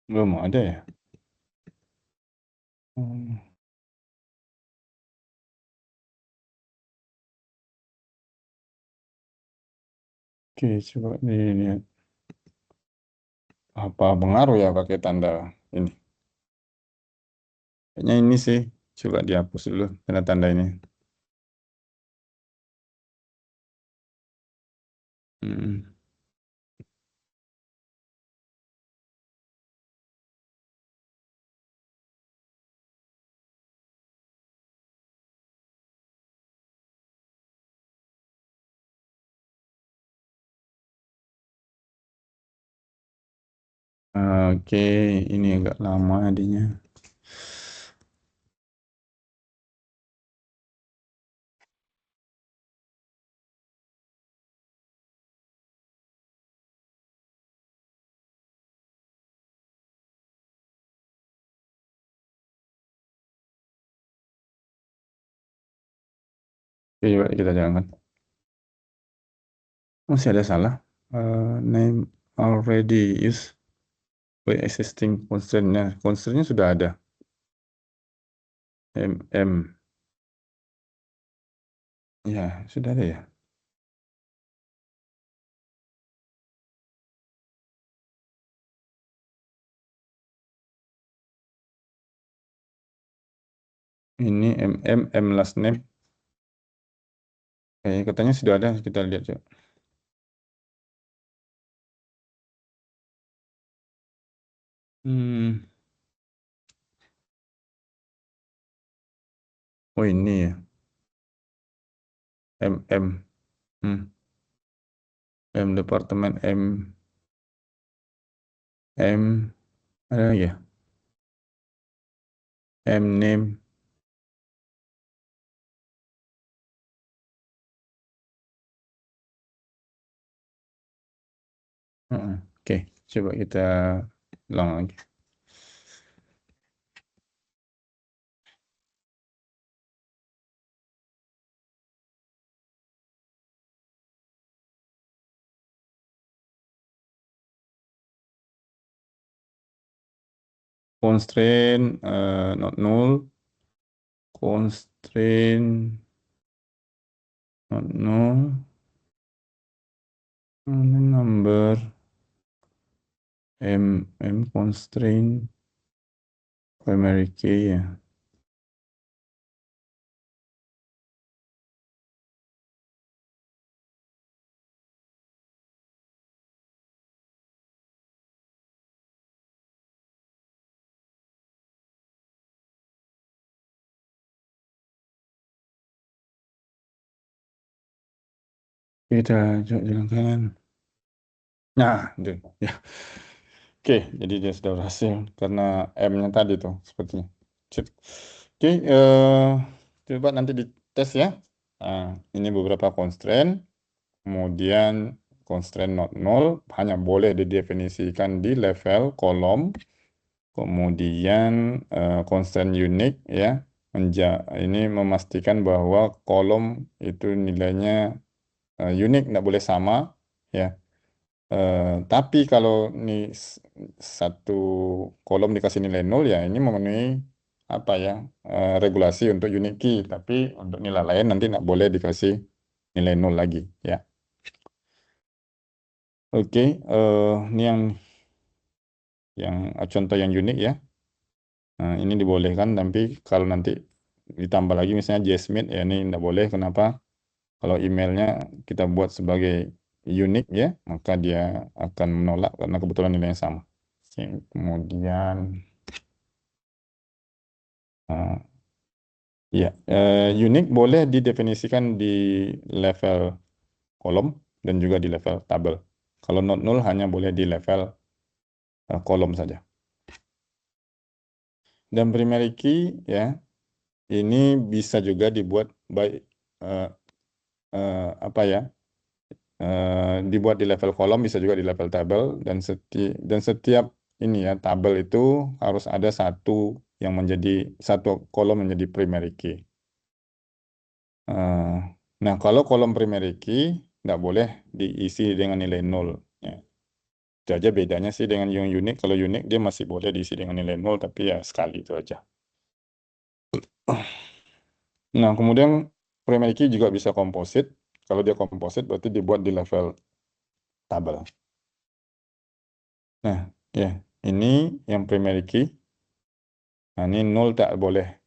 Belum ada ya? Hmm. Oke, coba dilihat. Apa pengaruh ya pakai tanda ini? Kayaknya ini sih. Coba dihapus dulu tanda-tanda ini. Hmm. Oke, ini agak lama adanya. Oke, coba kita jalankan. Masih ada salah. Name already is by existing constraint-nya. Constraint-nya sudah ada. MM. Ya, sudah ada ya. Ini M last name. Katanya sudah ada. Kita lihat coba. Hmm. Oh ini ya. MM. Hmm. M departemen M ada lagi ya. M name. Oke, coba kita ulang lagi. Constraint not null. Constraint not null. Number M constraint primary key ya. Kita coba jalankan. Nah, itu ya. Oke, jadi dia sudah berhasil karena M-nya tadi tuh sepertinya. Sip. Oke, coba nanti dites ya. Nah, ini beberapa constraint. Kemudian constraint not null hanya boleh didefinisikan di level kolom. Kemudian constraint unique ya. Ini memastikan bahwa kolom itu nilainya unik, nggak boleh sama ya. Tapi kalau nih satu kolom dikasih nilai nol ya ini memenuhi apa ya regulasi untuk unique key. Tapi untuk nilai lain nanti nggak boleh dikasih nilai nol lagi ya. Oke, ini yang contoh yang unik ya. Nah, ini dibolehkan, tapi kalau nanti ditambah lagi misalnya Jasmine ya ini nggak boleh. Kenapa? Kalau emailnya kita buat sebagai unik ya, maka dia akan menolak karena kebetulan nilainya sama. Kemudian ya, unik boleh didefinisikan di level kolom dan juga di level tabel. Kalau not null hanya boleh di level kolom saja. Dan primary key ya, ini bisa juga dibuat by apa ya? Dibuat di level kolom, bisa juga di level tabel, dan setiap ini ya tabel itu harus ada satu kolom menjadi primary key. Nah, kalau kolom primary key nggak boleh diisi dengan nilai 0. Ya. Itu aja bedanya sih dengan yang unik. Kalau unik dia masih boleh diisi dengan nilai 0, tapi ya sekali itu aja. Nah, kemudian primary key juga bisa komposit. Kalau dia komposit berarti dibuat di level tabel. Nah, ya, ini yang primary key. Nah, ini 0 tak boleh,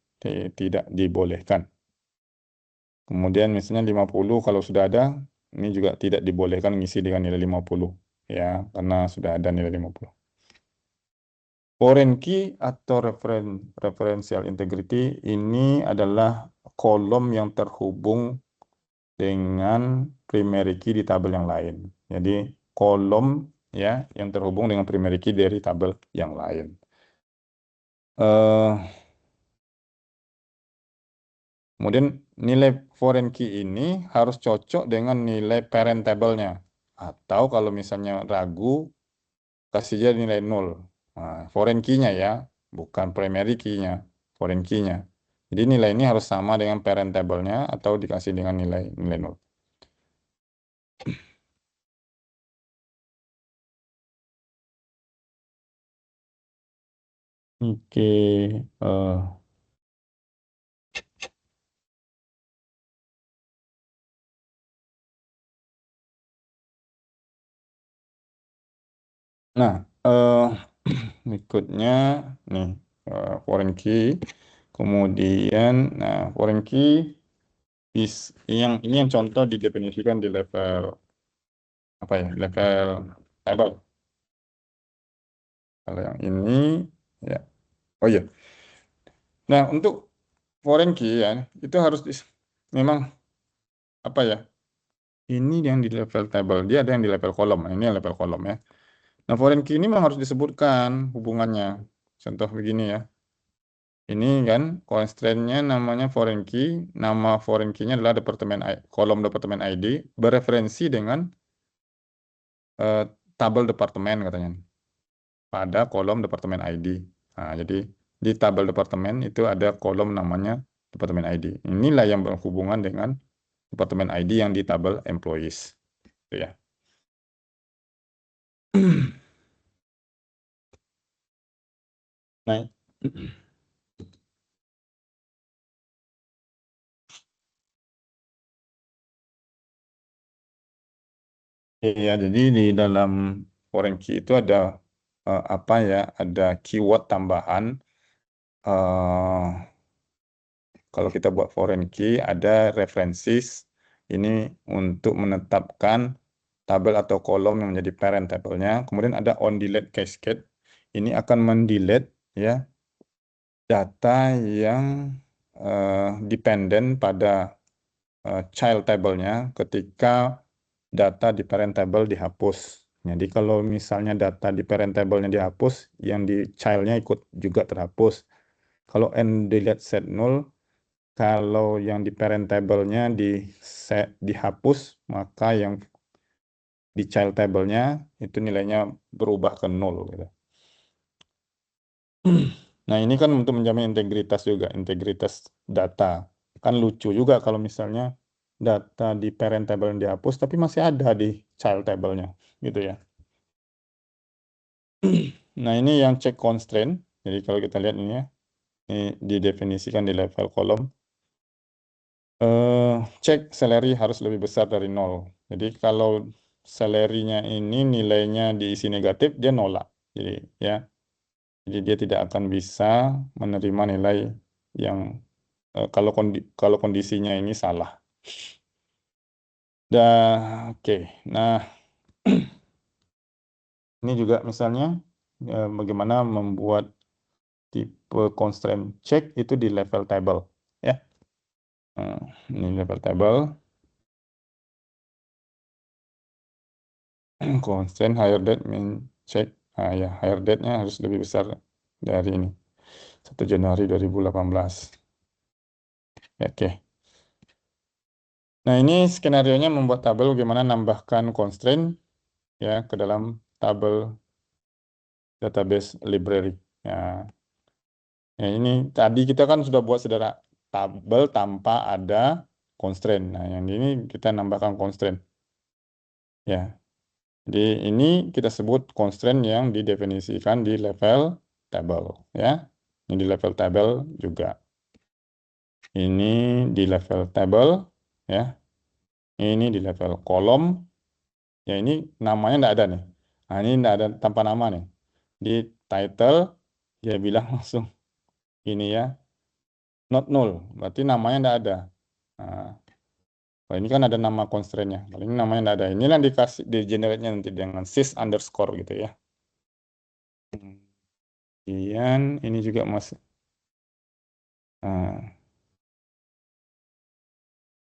tidak dibolehkan. Kemudian misalnya 50 kalau sudah ada, ini juga tidak dibolehkan ngisi dengan nilai 50. Ya, karena sudah ada nilai 50. Foreign key atau referential integrity ini adalah kolom yang terhubung dengan primary key di tabel yang lain. Jadi kolom ya yang terhubung dengan primary key dari tabel yang lain. Eh, Kemudian nilai foreign key ini harus cocok dengan nilai parent table-nya. Atau kalau misalnya ragu, kasih aja nilai 0. Nah, foreign key-nya ya, bukan primary key-nya, foreign key-nya. Jadi nilai ini harus sama dengan parent table-nya atau dikasih dengan nilai nilai 0. Oke, nah, berikutnya nih foreign key. Kemudian, nah foreign key yang ini yang contoh didefinisikan di level apa ya? Level table. Kalau yang ini ya. Oh iya. Nah, untuk foreign key ya, itu harus memang apa ya? Ini yang di level table, dia ada yang di level kolom. Nah, ini yang level kolom ya. Nah, foreign key ini memang harus disebutkan hubungannya. Contoh begini ya. Ini kan constraint-nya namanya foreign key, nama foreign key-nya adalah kolom departemen ID bereferensi dengan eh, tabel departemen katanya pada kolom departemen ID. Nah, jadi di tabel departemen itu ada kolom namanya departemen ID. Inilah yang berhubungan dengan departemen ID yang di tabel employees. Gitu ya. Nah, ya, jadi di dalam foreign key itu ada apa ya? Ada keyword tambahan. eh Kalau kita buat foreign key, ada references ini untuk menetapkan tabel atau kolom yang menjadi parent tabelnya. Kemudian ada on delete cascade. Ini akan mendelete ya data yang dependen pada child table-nya ketika data di parent table dihapus. Jadi kalau misalnya data di parent table-nya dihapus, yang di child-nya ikut juga terhapus. Kalau end delete set null, kalau yang di parent table-nya dihapus, maka yang di child table-nya itu nilainya berubah ke nol gitu. Nah, ini kan untuk menjamin integritas juga, integritas data. Kan lucu juga kalau misalnya data di parent table yang dihapus, tapi masih ada di child table-nya, gitu ya. Nah, ini yang check constraint. Jadi kalau kita lihat ini ya, ini didefinisikan di level kolom. Cek salary harus lebih besar dari nol. Jadi kalau salary-nya ini nilainya diisi negatif, dia nolak. Jadi ya, jadi dia tidak akan bisa menerima nilai yang kalau kondisinya ini salah. Oke. Nah, ini juga misalnya bagaimana membuat tipe constraint check itu di level table, ya. Ini level table. Constraint higher date mean check. Ya, higher date-nya harus lebih besar dari ini. 1 Januari 2018. Ya, oke. Nah, ini skenario-nya membuat tabel bagaimana nambahkan constraint ya ke dalam tabel database library. Ya, ya, ini tadi kita kan sudah buat tabel tanpa ada constraint. Nah, yang ini kita nambahkan constraint. Ya, jadi ini kita sebut constraint yang didefinisikan di level table. Ya, ini di level table juga. Ini di level table, ya. Ini di level kolom. Ya, ini namanya tidak ada nih. Nah, ini tidak ada tanpa nama nih. Di title, dia bilang langsung ini ya, not null. Berarti namanya tidak ada. Nah, kalau ini kan ada nama constraint-nya. Kalau ini namanya tidak ada. Inilah yang dikasih, di generate-nya nanti dengan sys underscore gitu ya. Kemudian ini juga masuk. Nah,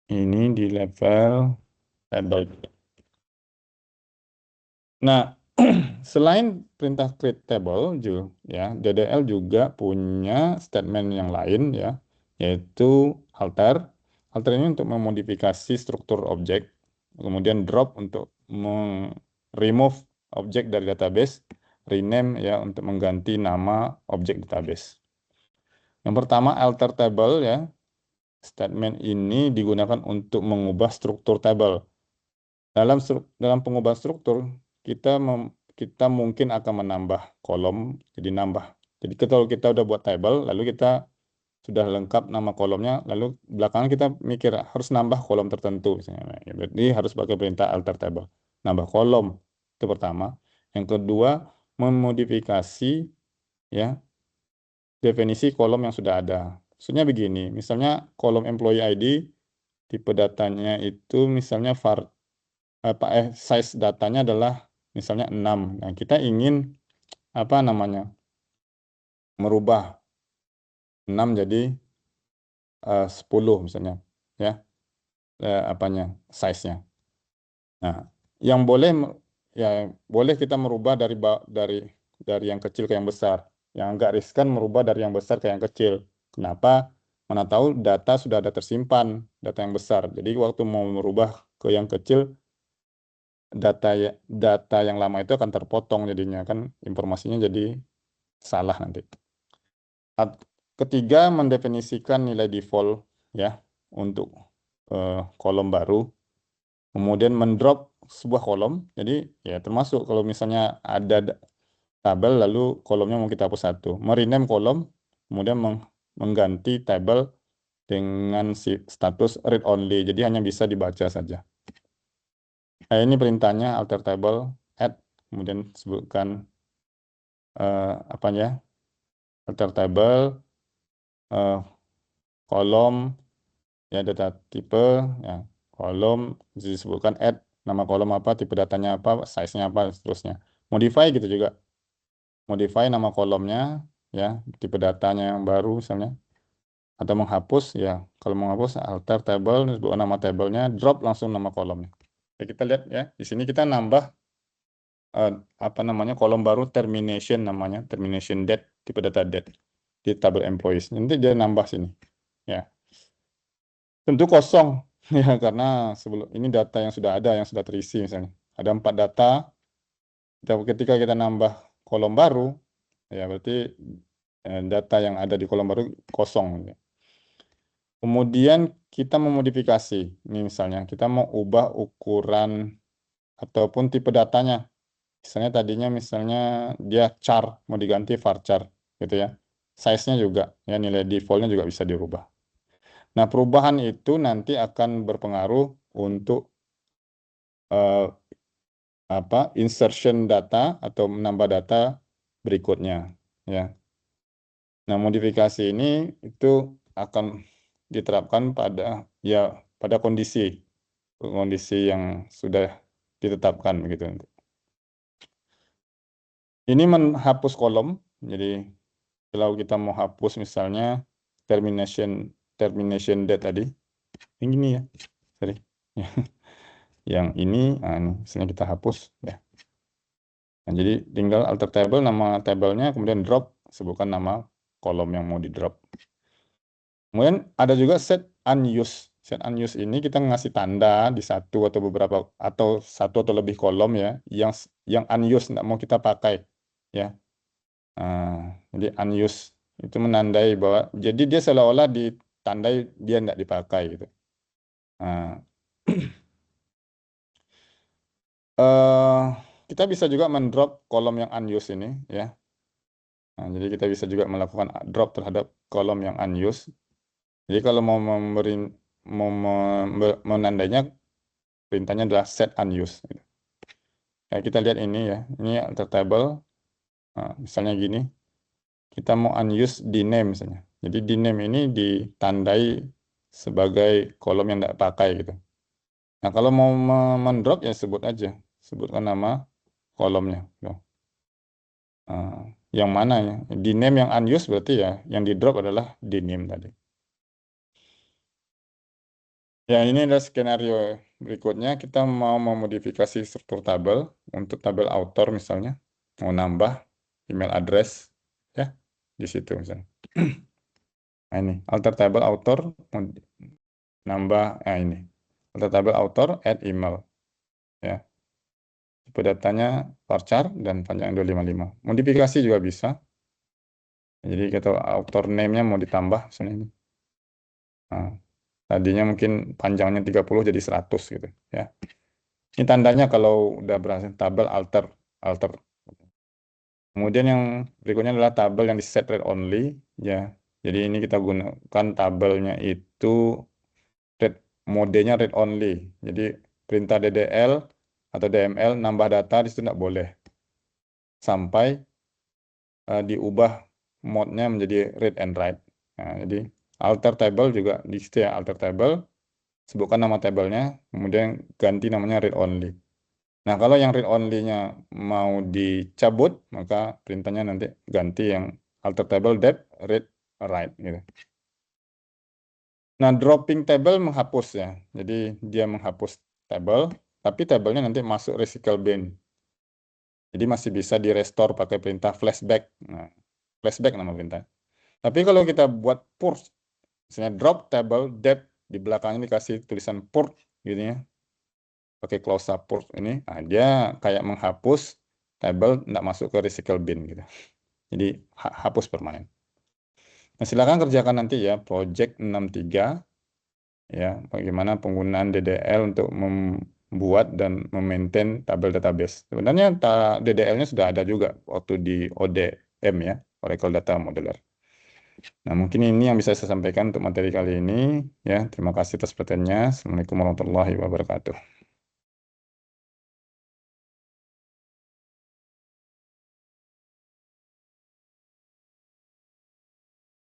ini di level table. Nah, Selain perintah create table, ya, DDL juga punya statement yang lain ya, yaitu alter. Alter ini untuk memodifikasi struktur objek, kemudian drop untuk remove objek dari database, rename ya untuk mengganti nama objek database. Yang pertama alter table ya, statement ini digunakan untuk mengubah struktur table. Dalam pengubahan struktur, kita mungkin akan menambah kolom, jadi nambah. Jadi kalau kita udah buat table, lalu kita sudah lengkap nama kolomnya, lalu belakangan kita mikir harus nambah kolom tertentu. Misalnya. Nah, jadi harus pakai perintah alter table. Nambah kolom, itu pertama. Yang kedua, memodifikasi ya definisi kolom yang sudah ada. Maksudnya begini, misalnya kolom employee ID, tipe datanya itu misalnya size datanya adalah misalnya 6. Nah, kita ingin apa namanya? Merubah 6 jadi 10 misalnya ya. Apanya? Size-nya. Nah, yang ya boleh kita merubah dari yang kecil ke yang besar. Yang agak riskan merubah dari yang besar ke yang kecil. Kenapa? Mana tahu data sudah ada tersimpan, data yang besar. Jadi waktu mau merubah ke yang kecil, data yang lama itu akan terpotong jadinya kan informasinya jadi salah nanti. Ketiga, mendefinisikan nilai default ya untuk kolom baru. Kemudian mendrop sebuah kolom. Jadi ya termasuk kalau misalnya ada tabel lalu kolomnya mau kita hapus satu. Merename kolom, kemudian mengganti tabel dengan status read only. Jadi hanya bisa dibaca saja. Nah, ini perintahnya alter table add, kemudian sebutkan apanya alter table kolom ya data tipe ya kolom disebutkan add nama kolom apa tipe datanya apa size-nya apa dan seterusnya. Modify gitu juga, modify nama kolomnya ya tipe datanya yang baru misalnya, atau menghapus ya kalau menghapus alter table disebutkan nama tabelnya, drop langsung nama kolomnya. Ya, kita lihat ya di sini kita nambah eh, apa namanya kolom baru termination, namanya termination date, tipe data date di tabel employees. Nanti dia nambah sini ya. Tentu kosong ya karena sebelum ini data yang sudah ada yang sudah terisi misalnya. Ada 4 data, ketika kita nambah kolom baru ya berarti data yang ada di kolom baru kosong. Kemudian kita memodifikasi. Ini misalnya kita mau ubah ukuran ataupun tipe datanya. Misalnya tadinya misalnya dia char, mau diganti varchar gitu ya. Size-nya juga, ya nilai default-nya juga bisa dirubah. Nah, perubahan itu nanti akan berpengaruh untuk eh, insertion data atau menambah data berikutnya, ya. Nah, modifikasi ini itu akan diterapkan pada kondisi yang sudah ditetapkan begitu. Ini menghapus kolom. Jadi kalau kita mau hapus misalnya termination termination date tadi, yang ini ya, sorry. Yang ini, misalnya kita hapus ya. Nah, jadi tinggal alter table nama tabelnya, kemudian drop sebutkan nama kolom yang mau di drop. Kemudian ada juga set unused. Set unused ini kita ngasih tanda di satu atau beberapa atau satu atau lebih kolom ya, yang unused nggak mau kita pakai ya. Jadi unused itu menandai bahwa jadi dia seolah-olah ditandai dia nggak dipakai gitu. Nah, eh, kita bisa juga mendrop kolom yang unused ini ya. Nah, jadi kita bisa juga melakukan drop terhadap kolom yang unused. Jadi kalau mau menandainya perintahnya adalah set unused. Gitu. Ya, kita lihat ini ya, ini alter table. Nah, misalnya gini, kita mau unused di name misalnya. Jadi di name ini ditandai sebagai kolom yang tidak pakai gitu. Nah kalau mau mendrop ya sebut aja, sebutkan nama kolomnya. Gitu. Nah, yang mana ya? Di name yang unused berarti ya, yang di drop adalah di name tadi. Ya, ini adalah skenario berikutnya. Kita mau memodifikasi struktur tabel untuk tabel author misalnya. Mau nambah email address ya di situ misalnya. Nah, ini alter table author mau nambah ini. Alter table author add email ya. Tipe datanya varchar dan panjang 255. Modifikasi juga bisa. Jadi kita author name-nya mau ditambah misalnya ini. Nah, tadinya mungkin panjangnya 30 jadi 100 gitu ya. Ini tandanya kalau udah berhasil tabel alter alter. Kemudian yang berikutnya adalah tabel yang di set read only ya. Jadi ini kita gunakan tabelnya itu read modenya read only. Jadi perintah DDL atau DML nambah data di situ tidak boleh sampai diubah mode-nya menjadi read and write. Nah, jadi alter table juga di situ ya, alter table sebutkan nama tabelnya, kemudian ganti namanya read only. Nah, kalau yang read only-nya mau dicabut, maka perintahnya nanti ganti yang alter table depth read write gitu. Nah, dropping table menghapus ya. Jadi dia menghapus table, tapi tabelnya nanti masuk recycle bin. Jadi masih bisa di restore pakai perintah flashback. Nah, flashback nama perintah. Tapi kalau kita buat purge, misalnya drop table depth di belakangnya dikasih tulisan purge gitu ya, pakai clause purge ini, nah, dia kayak menghapus table tidak masuk ke recycle bin gitu. Jadi hapus permanen. Nah, silakan kerjakan nanti ya project 63 ya, bagaimana penggunaan DDL untuk membuat dan memaintain tabel database. Sebenarnya DDL-nya sudah ada juga waktu di ODM ya, Oracle Data Modeler. Nah, mungkin ini yang bisa saya sampaikan untuk materi kali ini ya. Terima kasih atas perhatiannya. Assalamualaikum warahmatullahi wabarakatuh.